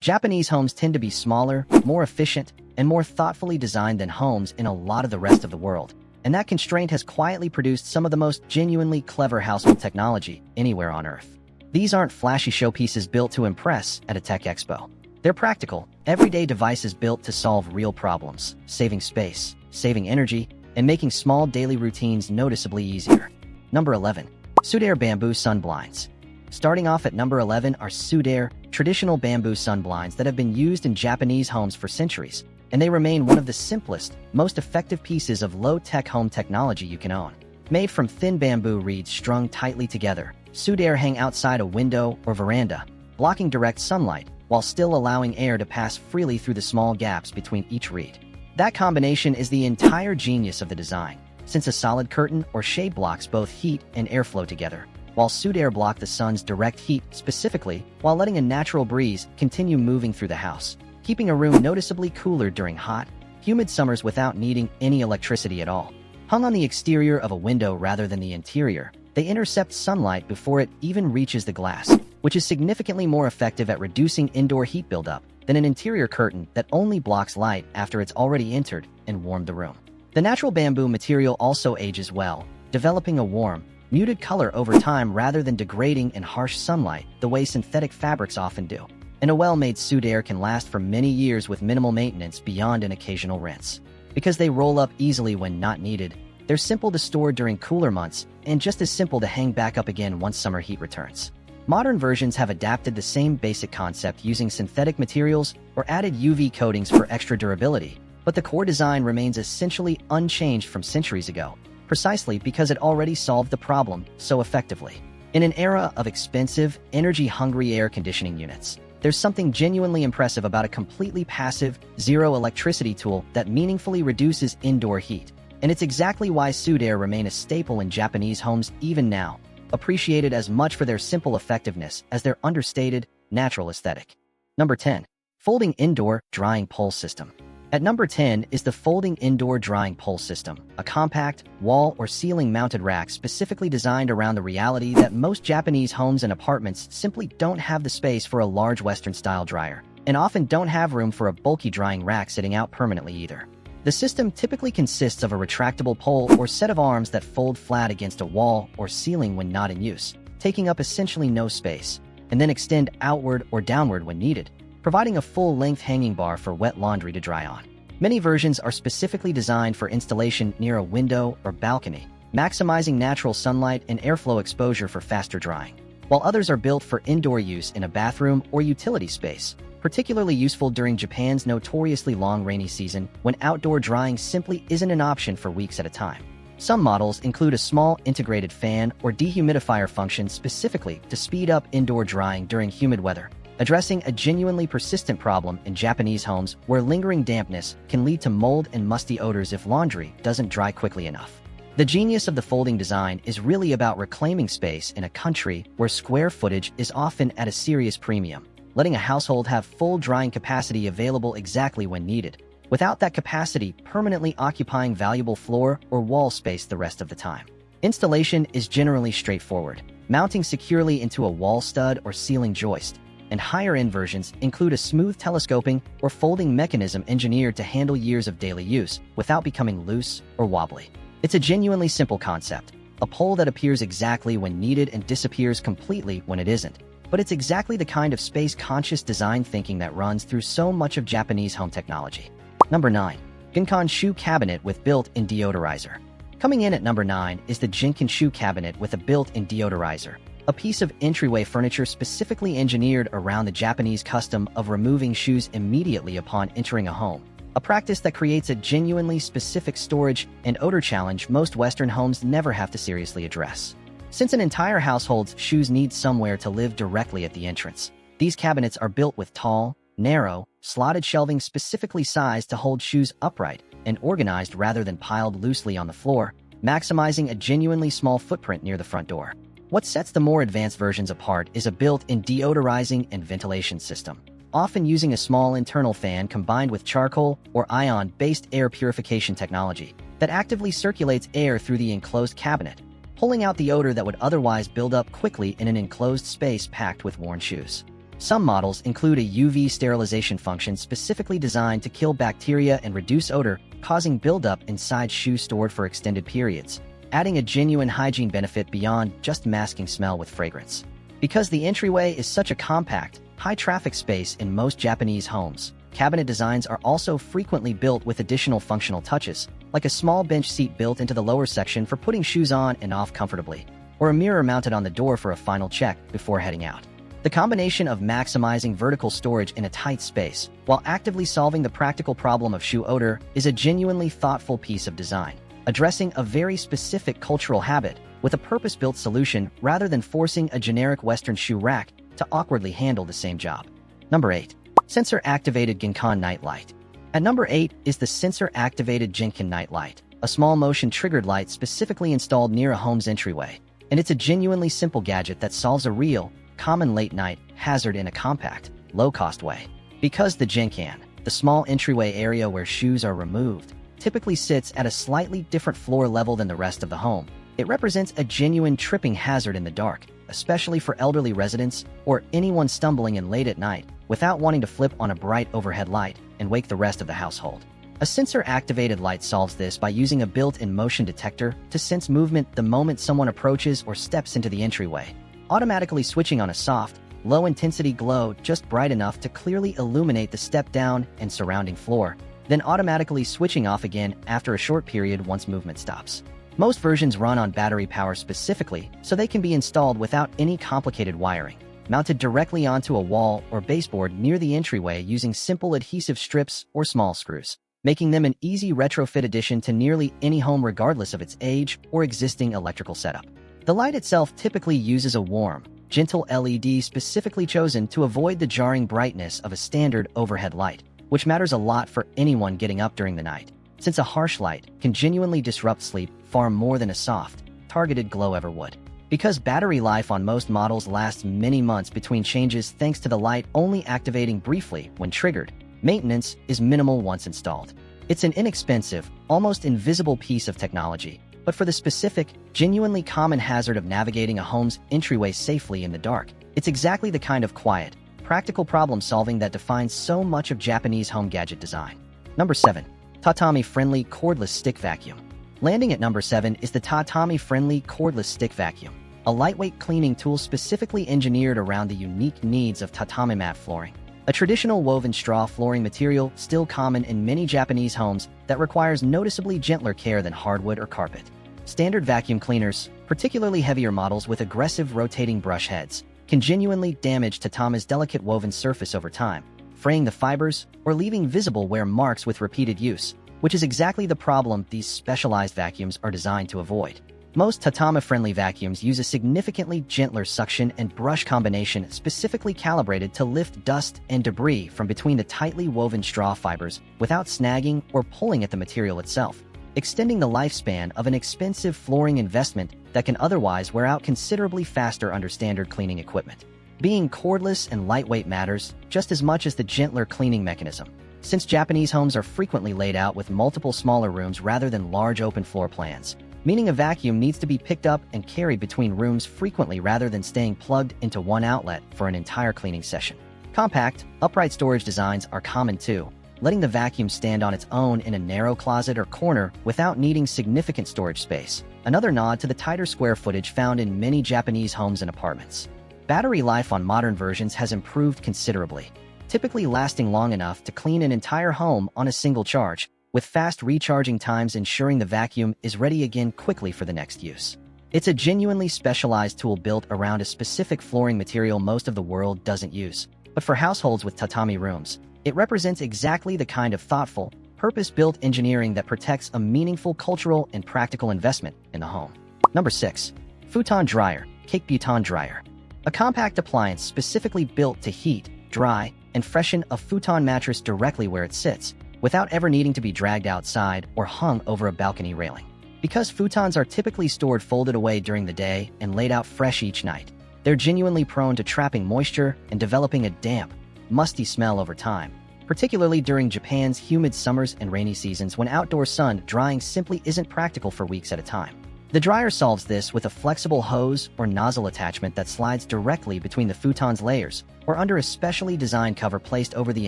Japanese homes tend to be smaller, more efficient, and more thoughtfully designed than homes in a lot of the rest of the world. And that constraint has quietly produced some of the most genuinely clever household technology anywhere on Earth. These aren't flashy showpieces built to impress at a tech expo. They're practical, everyday devices built to solve real problems, saving space, saving energy, and making small daily routines noticeably easier. Number 11. SUDARE Bamboo Sun Blinds. Starting off at number 11 are SUDARE, traditional bamboo sun blinds that have been used in Japanese homes for centuries, and they remain one of the simplest, most effective pieces of low-tech home technology you can own. Made from thin bamboo reeds strung tightly together, SUDARE hang outside a window or veranda, blocking direct sunlight while still allowing air to pass freely through the small gaps between each reed. That combination is the entire genius of the design, since a solid curtain or shade blocks both heat and airflow together, while SUDARE block the sun's direct heat specifically while letting a natural breeze continue moving through the house, keeping a room noticeably cooler during hot, humid summers without needing any electricity at all. Hung on the exterior of a window rather than the interior, they intercept sunlight before it even reaches the glass, which is significantly more effective at reducing indoor heat buildup than an interior curtain that only blocks light after it's already entered and warmed the room. The natural bamboo material also ages well, developing a warm, muted color over time rather than degrading in harsh sunlight the way synthetic fabrics often do. And a well-made SUDARE can last for many years with minimal maintenance beyond an occasional rinse. Because they roll up easily when not needed, they're simple to store during cooler months and just as simple to hang back up again once summer heat returns. Modern versions have adapted the same basic concept using synthetic materials or added UV coatings for extra durability, but the core design remains essentially unchanged from centuries ago, precisely because it already solved the problem so effectively. In an era of expensive, energy-hungry air conditioning units, there's something genuinely impressive about a completely passive, zero-electricity tool that meaningfully reduces indoor heat. And it's exactly why SUDARE remain a staple in Japanese homes even now, appreciated as much for their simple effectiveness as their understated, natural aesthetic. Number 10. Folding Indoor Drying Pole System. At number 10 is the Folding Indoor Drying Pole System, a compact, wall or ceiling-mounted rack specifically designed around the reality that most Japanese homes and apartments simply don't have the space for a large Western-style dryer, and often don't have room for a bulky drying rack sitting out permanently either. The system typically consists of a retractable pole or set of arms that fold flat against a wall or ceiling when not in use, taking up essentially no space, and then extend outward or downward when needed, providing a full-length hanging bar for wet laundry to dry on. Many versions are specifically designed for installation near a window or balcony, maximizing natural sunlight and airflow exposure for faster drying, while others are built for indoor use in a bathroom or utility space, particularly useful during Japan's notoriously long rainy season when outdoor drying simply isn't an option for weeks at a time. Some models include a small integrated fan or dehumidifier function specifically to speed up indoor drying during humid weather, addressing a genuinely persistent problem in Japanese homes where lingering dampness can lead to mold and musty odors if laundry doesn't dry quickly enough. The genius of the folding design is really about reclaiming space in a country where square footage is often at a serious premium, letting a household have full drying capacity available exactly when needed, without that capacity permanently occupying valuable floor or wall space the rest of the time. Installation is generally straightforward, mounting securely into a wall stud or ceiling joist, and higher-end versions include a smooth telescoping or folding mechanism engineered to handle years of daily use without becoming loose or wobbly. It's a genuinely simple concept, a pole that appears exactly when needed and disappears completely when it isn't. But it's exactly the kind of space-conscious design thinking that runs through so much of Japanese home technology. Number 9. GENKAN Shoe Cabinet with Built-in Deodorizer. Coming in at number 9 is the GENKAN Shoe Cabinet with a built-in deodorizer, a piece of entryway furniture specifically engineered around the Japanese custom of removing shoes immediately upon entering a home, a practice that creates a genuinely specific storage and odor challenge most Western homes never have to seriously address. Since an entire household's shoes need somewhere to live directly at the entrance, these cabinets are built with tall, narrow, slotted shelving specifically sized to hold shoes upright and organized rather than piled loosely on the floor, maximizing a genuinely small footprint near the front door. What sets the more advanced versions apart is a built-in deodorizing and ventilation system, often using a small internal fan combined with charcoal or ion-based air purification technology that actively circulates air through the enclosed cabinet, pulling out the odor that would otherwise build up quickly in an enclosed space packed with worn shoes. Some models include a UV sterilization function specifically designed to kill bacteria and reduce odor, causing buildup inside shoes stored for extended periods, adding a genuine hygiene benefit beyond just masking smell with fragrance. Because the entryway is such a compact, high-traffic space in most Japanese homes, cabinet designs are also frequently built with additional functional touches, like a small bench seat built into the lower section for putting shoes on and off comfortably, or a mirror mounted on the door for a final check before heading out. The combination of maximizing vertical storage in a tight space while actively solving the practical problem of shoe odor is a genuinely thoughtful piece of design, addressing a very specific cultural habit with a purpose-built solution rather than forcing a generic Western shoe rack to awkwardly handle the same job. Number 8. Sensor-Activated GENKAN Night Light. At number 8 is the Sensor-Activated GENKAN Night Light, a small motion-triggered light specifically installed near a home's entryway. And it's a genuinely simple gadget that solves a real, common late-night hazard in a compact, low-cost way. Because the GENKAN, the small entryway area where shoes are removed, typically sits at a slightly different floor level than the rest of the home, it represents a genuine tripping hazard in the dark, especially for elderly residents or anyone stumbling in late at night without wanting to flip on a bright overhead light and wake the rest of the household. A sensor-activated light solves this by using a built-in motion detector to sense movement the moment someone approaches or steps into the entryway, automatically switching on a soft, low-intensity glow just bright enough to clearly illuminate the step-down and surrounding floor, then automatically switching off again after a short period once movement stops. Most versions run on battery power specifically, so they can be installed without any complicated wiring, mounted directly onto a wall or baseboard near the entryway using simple adhesive strips or small screws, making them an easy retrofit addition to nearly any home regardless of its age or existing electrical setup. The light itself typically uses a warm, gentle LED specifically chosen to avoid the jarring brightness of a standard overhead light, which matters a lot for anyone getting up during the night, since a harsh light can genuinely disrupt sleep far more than a soft, targeted glow ever would. Because battery life on most models lasts many months between changes thanks to the light only activating briefly when triggered, maintenance is minimal once installed. It's an inexpensive, almost invisible piece of technology, but for the specific, genuinely common hazard of navigating a home's entryway safely in the dark, it's exactly the kind of quiet, practical problem-solving that defines so much of Japanese home gadget design. Number 7. Tatami-Friendly Cordless Stick Vacuum. Landing at number 7 is the Tatami-Friendly Cordless Stick Vacuum, a lightweight cleaning tool specifically engineered around the unique needs of tatami mat flooring, a traditional woven straw flooring material still common in many Japanese homes that requires noticeably gentler care than hardwood or carpet. Standard vacuum cleaners, particularly heavier models with aggressive rotating brush heads, can genuinely damage tatami's delicate woven surface over time, fraying the fibers or leaving visible wear marks with repeated use, which is exactly the problem these specialized vacuums are designed to avoid. Most tatami-friendly vacuums use a significantly gentler suction and brush combination specifically calibrated to lift dust and debris from between the tightly woven straw fibers without snagging or pulling at the material itself, extending the lifespan of an expensive flooring investment that can otherwise wear out considerably faster under standard cleaning equipment. Being cordless and lightweight matters just as much as the gentler cleaning mechanism, since Japanese homes are frequently laid out with multiple smaller rooms rather than large open floor plans, meaning a vacuum needs to be picked up and carried between rooms frequently rather than staying plugged into one outlet for an entire cleaning session. Compact, upright storage designs are common too, letting the vacuum stand on its own in a narrow closet or corner without needing significant storage space, another nod to the tighter square footage found in many Japanese homes and apartments. Battery life on modern versions has improved considerably, typically lasting long enough to clean an entire home on a single charge, with fast recharging times ensuring the vacuum is ready again quickly for the next use. It's a genuinely specialized tool built around a specific flooring material most of the world doesn't use, but for households with tatami rooms, it represents exactly the kind of thoughtful, purpose-built engineering that protects a meaningful cultural and practical investment in the home. Number 6. Futon Dryer, KAKEBUTON Dryer. A compact appliance specifically built to heat, dry, and freshen a futon mattress directly where it sits, without ever needing to be dragged outside or hung over a balcony railing. Because futons are typically stored folded away during the day and laid out fresh each night, they're genuinely prone to trapping moisture and developing a damp, musty smell over time, particularly during Japan's humid summers and rainy seasons when outdoor sun drying simply isn't practical for weeks at a time. The dryer solves this with a flexible hose or nozzle attachment that slides directly between the futon's layers or under a specially designed cover placed over the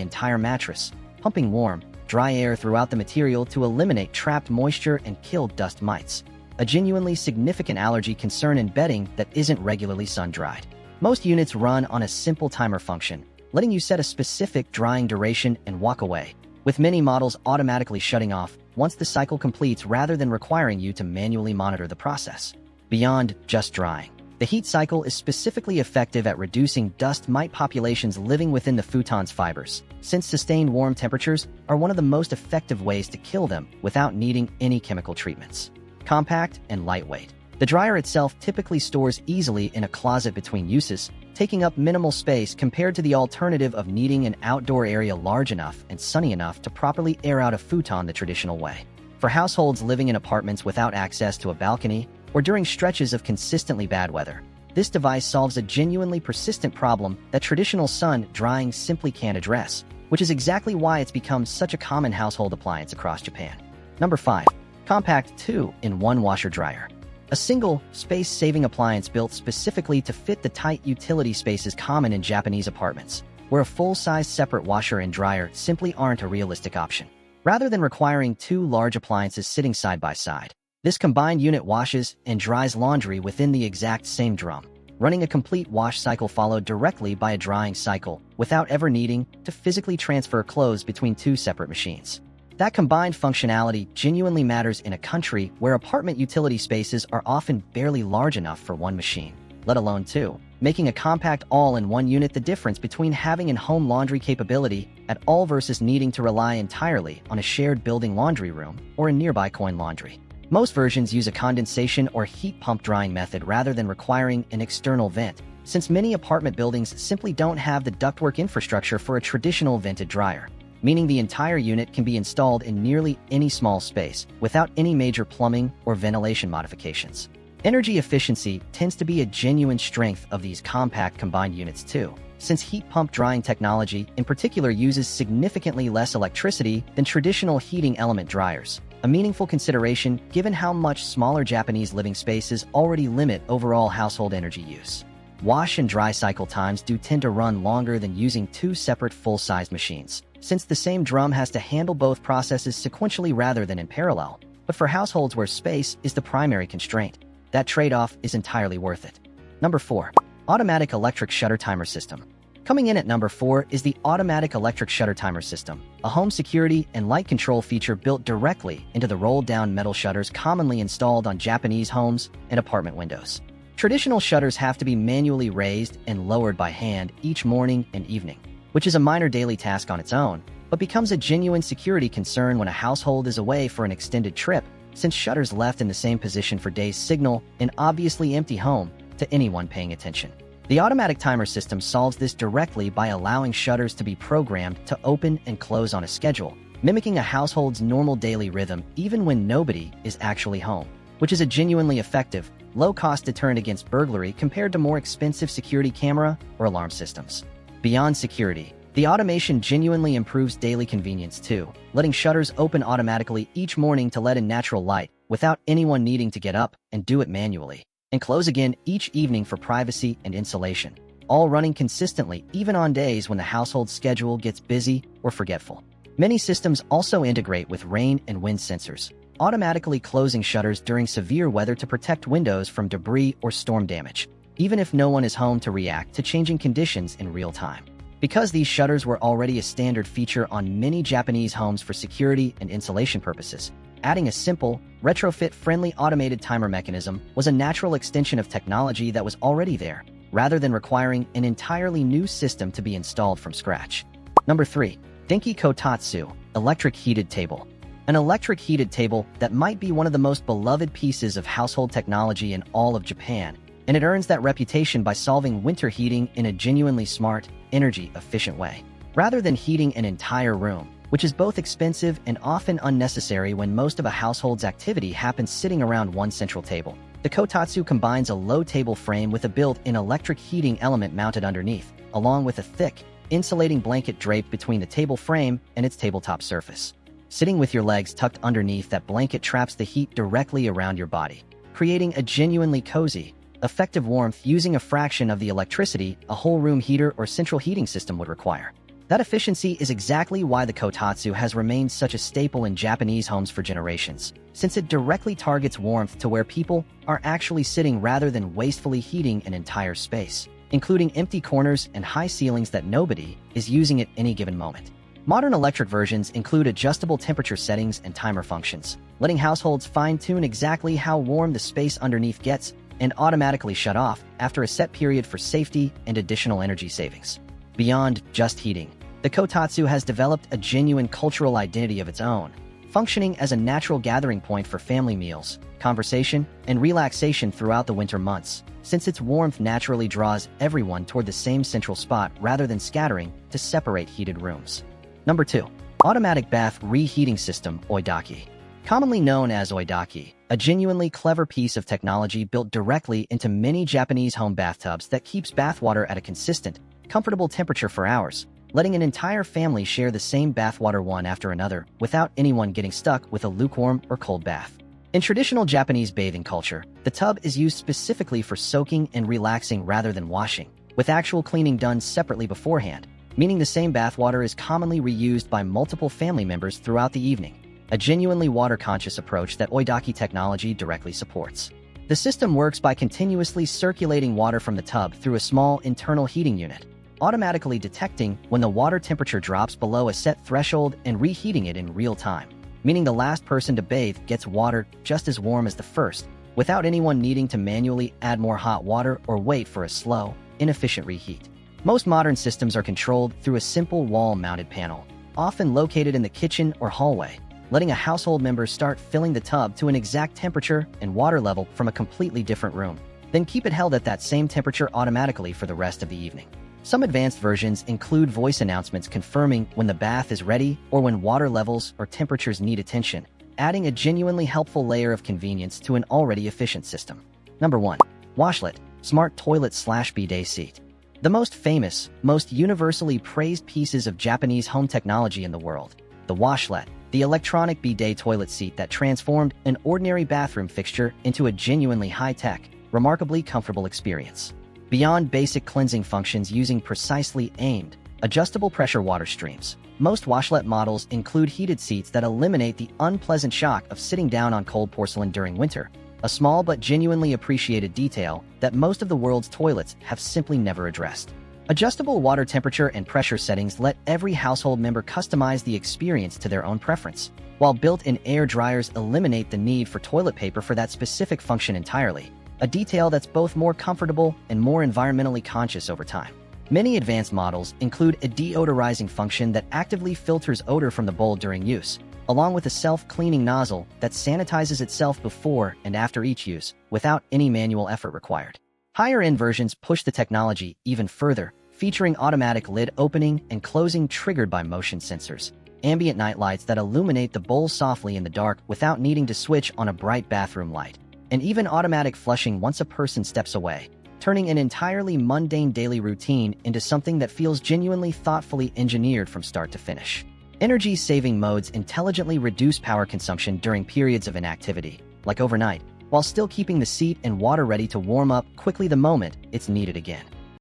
entire mattress, pumping warm, dry air throughout the material to eliminate trapped moisture and kill dust mites, a genuinely significant allergy concern in bedding that isn't regularly sun-dried. Most units run on a simple timer function, letting you set a specific drying duration and walk away, with many models automatically shutting off once the cycle completes rather than requiring you to manually monitor the process. Beyond just drying, the heat cycle is specifically effective at reducing dust mite populations living within the futon's fibers, since sustained warm temperatures are one of the most effective ways to kill them without needing any chemical treatments. Compact and lightweight, the dryer itself typically stores easily in a closet between uses, taking up minimal space compared to the alternative of needing an outdoor area large enough and sunny enough to properly air out a futon the traditional way. For households living in apartments without access to a balcony or during stretches of consistently bad weather, this device solves a genuinely persistent problem that traditional sun drying simply can't address, which is exactly why it's become such a common household appliance across Japan. Number 5. Compact 2-in-1 washer dryer. A single, space-saving appliance built specifically to fit the tight utility spaces common in Japanese apartments, where a full-size separate washer and dryer simply aren't a realistic option. Rather than requiring two large appliances sitting side by side, this combined unit washes and dries laundry within the exact same drum, running a complete wash cycle followed directly by a drying cycle without ever needing to physically transfer clothes between two separate machines. That combined functionality genuinely matters in a country where apartment utility spaces are often barely large enough for one machine, let alone two, making a compact all-in-one unit the difference between having an home laundry capability at all versus needing to rely entirely on a shared building laundry room or a nearby coin laundry. Most versions use a condensation or heat pump drying method rather than requiring an external vent, since many apartment buildings simply don't have the ductwork infrastructure for a traditional vented dryer, meaning the entire unit can be installed in nearly any small space without any major plumbing or ventilation modifications. Energy efficiency tends to be a genuine strength of these compact combined units too, since heat pump drying technology in particular uses significantly less electricity than traditional heating element dryers, a meaningful consideration given how much smaller Japanese living spaces already limit overall household energy use. Wash and dry cycle times do tend to run longer than using two separate full-size machines, since the same drum has to handle both processes sequentially rather than in parallel. But for households where space is the primary constraint, that trade-off is entirely worth it. Number 4. Automatic Electric Shutter Timer System. Coming in at number 4 is the Automatic Electric Shutter Timer System, a home security and light control feature built directly into the rolled-down metal shutters commonly installed on Japanese homes and apartment windows. Traditional shutters have to be manually raised and lowered by hand each morning and evening, which is a minor daily task on its own, but becomes a genuine security concern when a household is away for an extended trip, since shutters left in the same position for days signal an obviously empty home to anyone paying attention. The automatic timer system solves this directly by allowing shutters to be programmed to open and close on a schedule, mimicking a household's normal daily rhythm even when nobody is actually home, which is a genuinely effective, low-cost deterrent against burglary compared to more expensive security camera or alarm systems. Beyond security, the automation genuinely improves daily convenience too, letting shutters open automatically each morning to let in natural light without anyone needing to get up and do it manually, and close again each evening for privacy and insulation, all running consistently even on days when the household's schedule gets busy or forgetful. Many systems also integrate with rain and wind sensors, automatically closing shutters during severe weather to protect windows from debris or storm damage, even if no one is home to react to changing conditions in real time. Because these shutters were already a standard feature on many Japanese homes for security and insulation purposes, adding a simple, retrofit-friendly automated timer mechanism was a natural extension of technology that was already there, rather than requiring an entirely new system to be installed from scratch. Number 3. DENKI KOTATSU Electric Heated Table. An electric heated table that might be one of the most beloved pieces of household technology in all of Japan, and it earns that reputation by solving winter heating in a genuinely smart, energy-efficient way. Rather than heating an entire room, which is both expensive and often unnecessary when most of a household's activity happens sitting around one central table, the Kotatsu combines a low table frame with a built-in electric heating element mounted underneath, along with a thick, insulating blanket draped between the table frame and its tabletop surface. Sitting with your legs tucked underneath that blanket traps the heat directly around your body, creating a genuinely cozy, effective warmth using a fraction of the electricity a whole room heater or central heating system would require. That efficiency is exactly why the Kotatsu has remained such a staple in Japanese homes for generations, since it directly targets warmth to where people are actually sitting rather than wastefully heating an entire space, including empty corners and high ceilings that nobody is using at any given moment. Modern electric versions include adjustable temperature settings and timer functions, letting households fine-tune exactly how warm the space underneath gets and automatically shut off after a set period for safety and additional energy savings. Beyond just heating, the Kotatsu has developed a genuine cultural identity of its own, functioning as a natural gathering point for family meals, conversation, and relaxation throughout the winter months, since its warmth naturally draws everyone toward the same central spot rather than scattering to separate heated rooms. Number 2. Automatic Bath Reheating System OIDAKI. Commonly known as OIDAKI, a genuinely clever piece of technology built directly into many Japanese home bathtubs that keeps bathwater at a consistent, comfortable temperature for hours, letting an entire family share the same bathwater one after another without anyone getting stuck with a lukewarm or cold bath. In traditional Japanese bathing culture, the tub is used specifically for soaking and relaxing rather than washing, with actual cleaning done separately beforehand, meaning the same bathwater is commonly reused by multiple family members throughout the evening, a genuinely water-conscious approach that OIDAKI technology directly supports. The system works by continuously circulating water from the tub through a small internal heating unit, automatically detecting when the water temperature drops below a set threshold and reheating it in real time, meaning the last person to bathe gets water just as warm as the first, without anyone needing to manually add more hot water or wait for a slow, inefficient reheat. Most modern systems are controlled through a simple wall-mounted panel, often located in the kitchen or hallway, letting a household member start filling the tub to an exact temperature and water level from a completely different room, then keep it held at that same temperature automatically for the rest of the evening. Some advanced versions include voice announcements confirming when the bath is ready or when water levels or temperatures need attention, adding a genuinely helpful layer of convenience to an already efficient system. Number 1. WASHLET Smart Toilet/Bidet Seat. The most famous, most universally praised pieces of Japanese home technology in the world, the WASHLET, the electronic bidet toilet seat that transformed an ordinary bathroom fixture into a genuinely high-tech, remarkably comfortable experience. Beyond basic cleansing functions using precisely aimed, adjustable pressure water streams, most WASHLET models include heated seats that eliminate the unpleasant shock of sitting down on cold porcelain during winter, a small but genuinely appreciated detail that most of the world's toilets have simply never addressed. Adjustable water temperature and pressure settings let every household member customize the experience to their own preference, while built-in air dryers eliminate the need for toilet paper for that specific function entirely, a detail that's both more comfortable and more environmentally conscious over time. Many advanced models include a deodorizing function that actively filters odor from the bowl during use, along with a self-cleaning nozzle that sanitizes itself before and after each use without any manual effort required. Higher-end versions push the technology even further, featuring automatic lid opening and closing triggered by motion sensors, ambient night lights that illuminate the bowl softly in the dark without needing to switch on a bright bathroom light, and even automatic flushing once a person steps away, turning an entirely mundane daily routine into something that feels genuinely thoughtfully engineered from start to finish. Energy-saving modes intelligently reduce power consumption during periods of inactivity, like overnight, while still keeping the seat and water ready to warm up quickly the moment it's needed again.